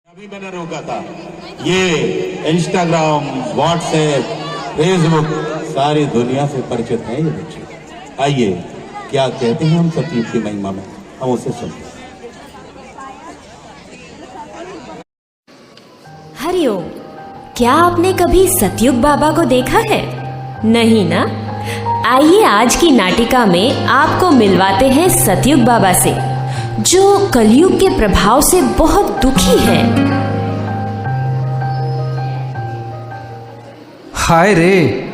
अभी मैंने रोका था। ये इंस्टाग्राम, व्हाट्सएप, फेसबुक सारी दुनिया से परिचित है ये बच्चे। आइए क्या कहते हैं हम सतयुग की महिमा में, हम उसे सुनते हैं। हरिओम। क्या आपने कभी सतयुग बाबा को देखा है? नहीं ना? आइए आज की नाटिका में आपको मिलवाते हैं सतयुग बाबा से, जो कलयुग के प्रभाव से बहुत दुखी है। हाय रे,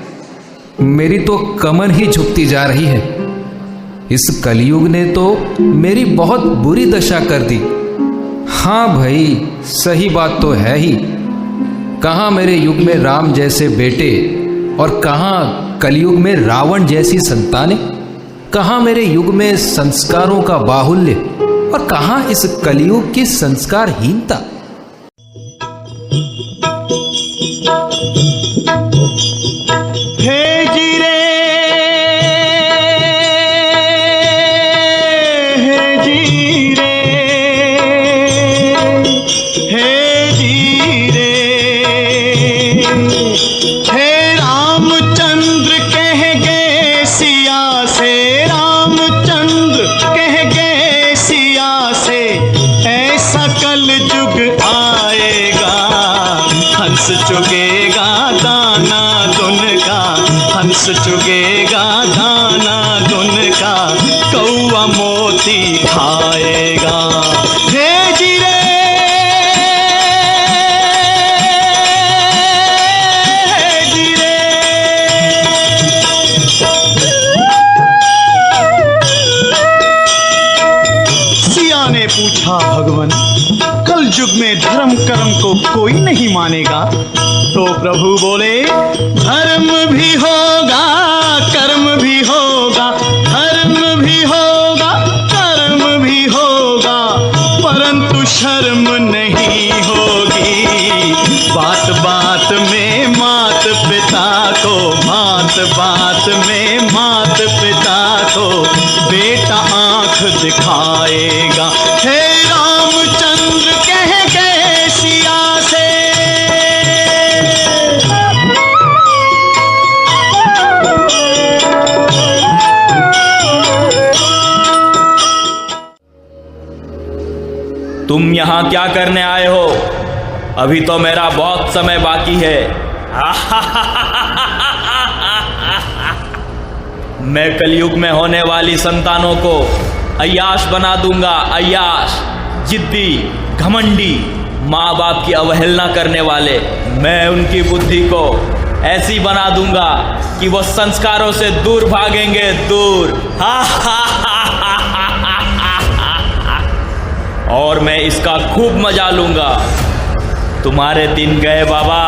मेरी तो कमर ही झुकती जा रही है। इस कलयुग ने तो मेरी बहुत बुरी दशा कर दी। हाँ भाई, सही बात तो है ही। कहाँ मेरे युग में राम जैसे बेटे और कहाँ कलयुग में रावण जैसी संतानें। कहाँ मेरे युग में संस्कारों का बाहुल्य और कहाँ इस कलयुग की संस्कारहीनता। हे जीरे, हे जीरे, हे जीरे, हे रामचंद्र कह गए सिया से, रामचंद्र कह गए सिया से, ऐसा कल युग आएगा, हंस चुगेगा दाना दुन का, हंस चुगेगा दाना दुन का, कौआ मोती खाएगा। हे जीरे, हे जीरे। सिया ने पूछा, भगवान कल युग में धर्म कर्म को कोई नहीं मानेगा? तो प्रभु बोले, धर्म भी होगा कर्म भी होगा, धर्म भी होगा कर्म भी होगा, परंतु शर्म नहीं होगी। बात बात में मात पिता को, बात बात में मात पिता को बेटा आंख दिखाएगा। हे रामचंद्र कह गए सिया से, तुम यहाँ क्या करने आए हो? अभी तो मेरा बहुत समय बाकी है। मैं कलयुग में होने वाली संतानों को अय्याश बना दूंगा। अय्याश, जिद्दी, घमंडी, माँ बाप की अवहेलना करने वाले। मैं उनकी बुद्धि को ऐसी बना दूंगा कि वो संस्कारों से दूर भागेंगे, दूर। और मैं इसका खूब मजा लूंगा। तुम्हारे दिन गए बाबा,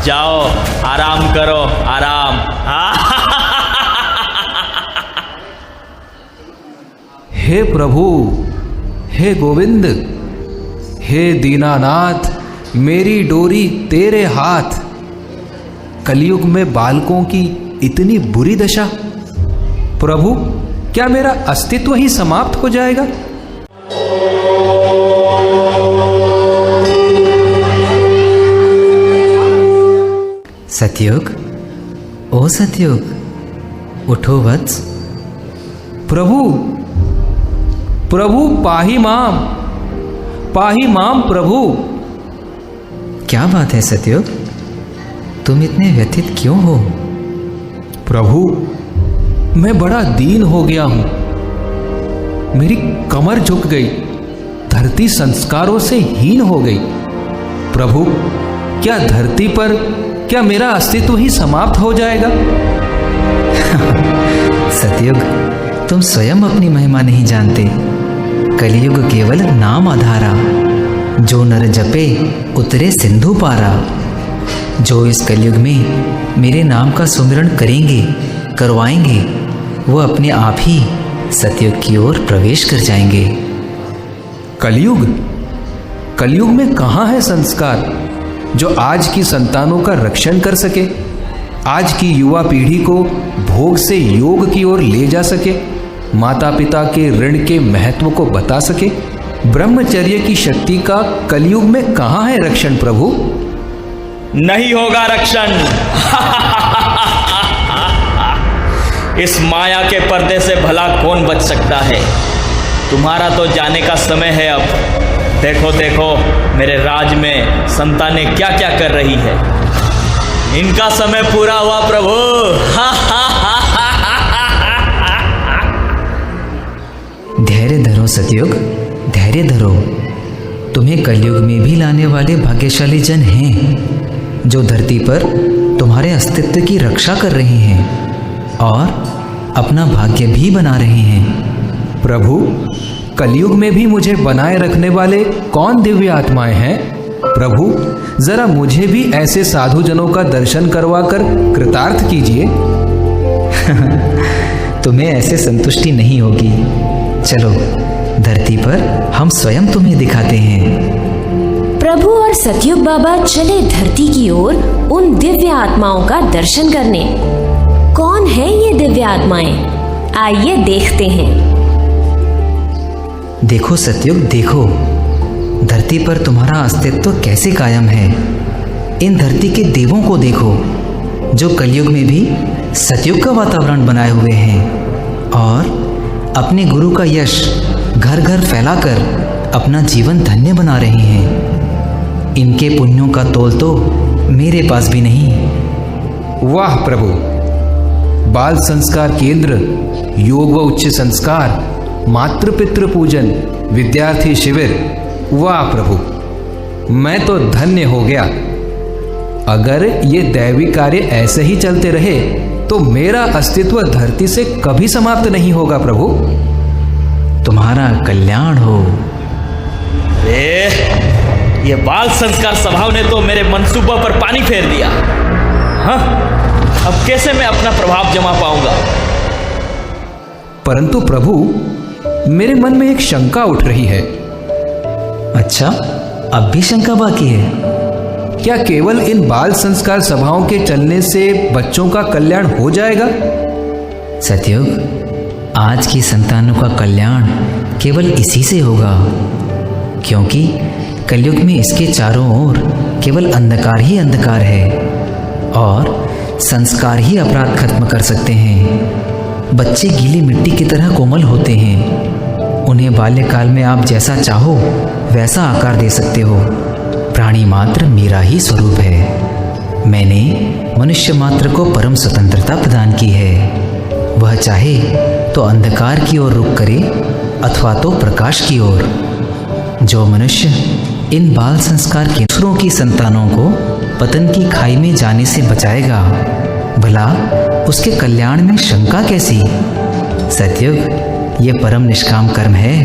जाओ आराम करो, आराम। हे प्रभु, हे गोविंद, हे दीनानाथ, मेरी डोरी तेरे हाथ। कलयुग में बालकों की इतनी बुरी दशा। प्रभु, क्या मेरा अस्तित्व ही समाप्त हो जाएगा? सतयुग, ओ सतयुग, उठो वत्स। प्रभु, प्रभु पाही माम प्रभु। क्या बात है सतयुग, तुम इतने व्यथित क्यों हो? प्रभु, मैं बड़ा दीन हो गया हूं। मेरी कमर झुक गई, धरती संस्कारों से हीन हो गई। प्रभु, क्या धरती पर क्या मेरा अस्तित्व ही समाप्त हो जाएगा? सतयुग, तुम स्वयं अपनी महिमा नहीं जानते। कलयुग केवल नाम आधारा, जो नर जपे उतरे सिंधु पारा। जो इस कलयुग में मेरे नाम का सुमिरन करेंगे, करवाएंगे, वो अपने आप ही सतयुग की ओर प्रवेश कर जाएंगे। कलयुग? कलयुग में कहाँ है संस्कार जो आज की संतानों का रक्षण कर सके, आज की युवा पीढ़ी को भोग से योग की ओर ले जा सके, माता पिता के ऋण के महत्व को बता सके, ब्रह्मचर्य की शक्ति का कलयुग में कहाँ है रक्षण प्रभु? नहीं होगा रक्षण। इस माया के पर्दे से भला कौन बच सकता है? तुम्हारा तो जाने का समय है अब। देखो देखो मेरे राज में संतानें क्या क्या कर रही है। इनका समय पूरा हुआ प्रभु। धैर्य धरो सतयुग, धैर्य धरो। तुम्हें कलयुग में भी लाने वाले भाग्यशाली जन हैं जो धरती पर तुम्हारे अस्तित्व की रक्षा कर रहे हैं और अपना भाग्य भी बना रहे हैं। प्रभु, कलयुग में भी मुझे बनाए रखने वाले कौन दिव्य आत्माएं हैं? प्रभु, जरा मुझे भी ऐसे साधु जनों का दर्शन करवाकर कृतार्थ कीजिए। तुम्हें ऐसे संतुष्टि नहीं होगी। चलो धरती पर हम स्वयं तुम्हें दिखाते हैं। प्रभु और सतयुग बाबा चले धरती की ओर उन दिव्य आत्माओं का दर्शन करने। कौन है ये दिव्य आत्माएं? आइए देखते हैं। देखो सतयुग, देखो धरती पर तुम्हारा अस्तित्व कैसे कायम है। इन धरती के देवों को देखो जो कलयुग में भी सतयुग का वातावरण बनाए हुए हैं और अपने गुरु का यश घर घर फैलाकर अपना जीवन धन्य बना रहे हैं। इनके पुण्यों का तोल तो मेरे पास भी नहीं। वाह प्रभु, बाल संस्कार केंद्र, योग व उच्च संस्कार, मातृ पितृ पूजन, विद्यार्थी शिविर, वाह प्रभु, मैं तो धन्य हो गया। अगर ये दैवी कार्य ऐसे ही चलते रहे तो मेरा अस्तित्व धरती से कभी समाप्त नहीं होगा प्रभु। तुम्हारा कल्याण हो। ये बाल संस्कार सभाओं ने तो मेरे मंसूबों पर पानी फेर दिया। हाँ, अब कैसे मैं अपना प्रभाव जमा पाऊंगा? परंतु प्रभु, मेरे मन में एक शंका उठ रही है। अच्छा, अब भी शंका बाकी है? क्या केवल इन बाल संस्कार सभाओं के चलने से बच्चों का कल्याण हो जाएगा? सतयुग, आज की संतानों का कल्याण केवल इसी से होगा, क्योंकि कलयुग में इसके चारों ओर केवल अंधकार ही अंधकार है और संस्कार ही अपराध खत्म कर सकते हैं। बच्चे गीली मिट्टी की तरह कोमल होते हैं। उन्हें बाल्यकाल में आप जैसा चाहो वैसा आकार दे सकते हो। प्राणी मात्र मेरा ही स्वरूप है। मैंने मनुष्य मात्र को परम स्वतंत्रता प्रदान की है। वह चाहे तो अंधकार की ओर रुख करे अथवा तो प्रकाश की ओर। जो मनुष्य इन बाल संस्कार के दूसरों की संतानों को पतन की खाई में जाने से बचाएगा, भला उसके कल्याण में शंका कैसी? सतयुग, ये परम निष्काम कर्म है।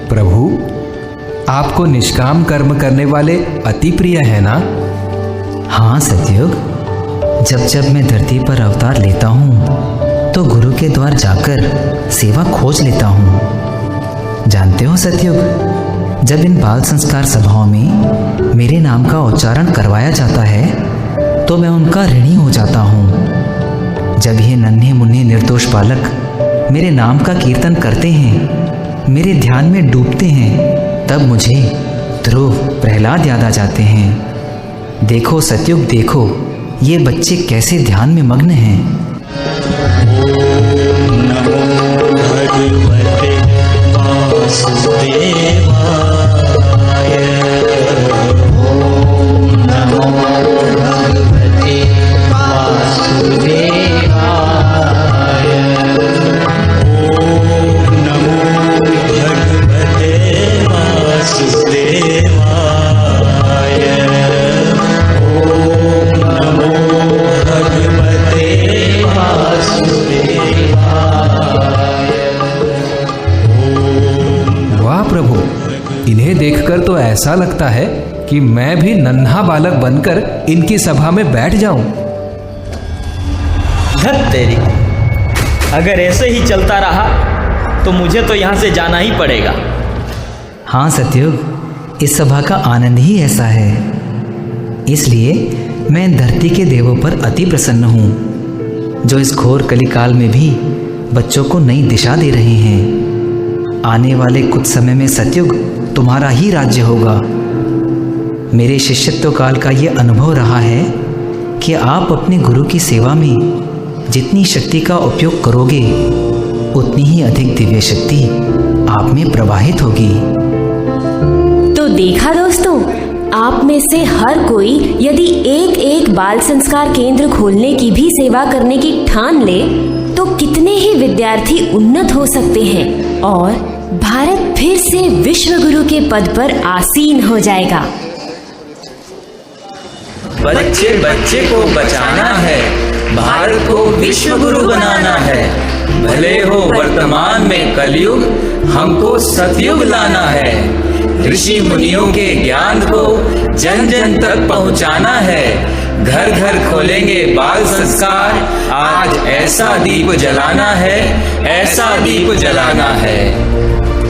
प्रभु, आपको निष्काम कर्म करने वाले अति प्रिय है ना? हाँ सतयुग, जब जब मैं धरती पर अवतार लेता हूँ तो गुरु के द्वार जाकर सेवा खोज लेता हूँ। जानते हो सतयुग, जब इन बाल संस्कार सभाओं में मेरे नाम का उच्चारण करवाया जाता है तो मैं उनका ऋणी हो जाता हूँ। जब ये नन्हे मुन्ने निर्दोष बालक मेरे नाम का कीर्तन करते हैं, मेरे ध्यान में डूबते हैं, तब मुझे ध्रुव, प्रहलाद याद आ जाते हैं। देखो सतयुग, देखो ये बच्चे कैसे ध्यान में मग्न हैं। भगवते वासुदेवाय, ओम नमो भगवते वासुदेवाय, ओम नमो भगवते वासुदेवाय, ओम नमो भगवते वासुदेवाय। वाह प्रभु, इन्हें देखकर तो ऐसा लगता है कि मैं भी नन्हा बालक बनकर इनकी सभा में बैठ जाऊं। धत तेरी, अगर ऐसे ही चलता रहा तो मुझे तो यहाँ से जाना ही पड़ेगा। हाँ सतयुग, इस सभा का आनंद ही ऐसा है। इसलिए मैं धरती के देवों पर अति प्रसन्न हूँ जो इस घोर कलिकाल में भी बच्चों को नई दिशा दे रहे हैं। आने वाले कुछ समय में सतयुग तुम्हारा ही राज्य होगा। मेरे शिष्यत्व काल का ये अनुभव रहा है कि आप अपने गुरु की सेवा में जितनी शक्ति का उपयोग करोगे उतनी ही अधिक दिव्य शक्ति आप में प्रवाहित होगी। तो देखा दोस्तों, आप में से हर कोई यदि एक एक बाल संस्कार केंद्र खोलने की भी सेवा करने की ठान ले तो कितने ही विद्यार्थी उन्नत हो सकते हैं और भारत फिर से विश्व गुरु के पद पर आसीन हो जाएगा। बच्चे बच्चे को बचाना है, भारत को विश्व गुरु बनाना है। भले हो वर्तमान में कलयुग, हमको सतयुग लाना है। ऋषि मुनियों के ज्ञान को जन जन तक पहुंचाना है। घर घर खोलेंगे बाल संस्कार, आज ऐसा दीप जलाना है, ऐसा दीप जलाना है।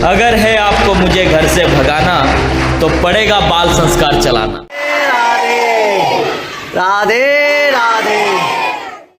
अगर है आपको मुझे घर से भगाना तो पड़ेगा बाल संस्कार चलाना। राधे राधे।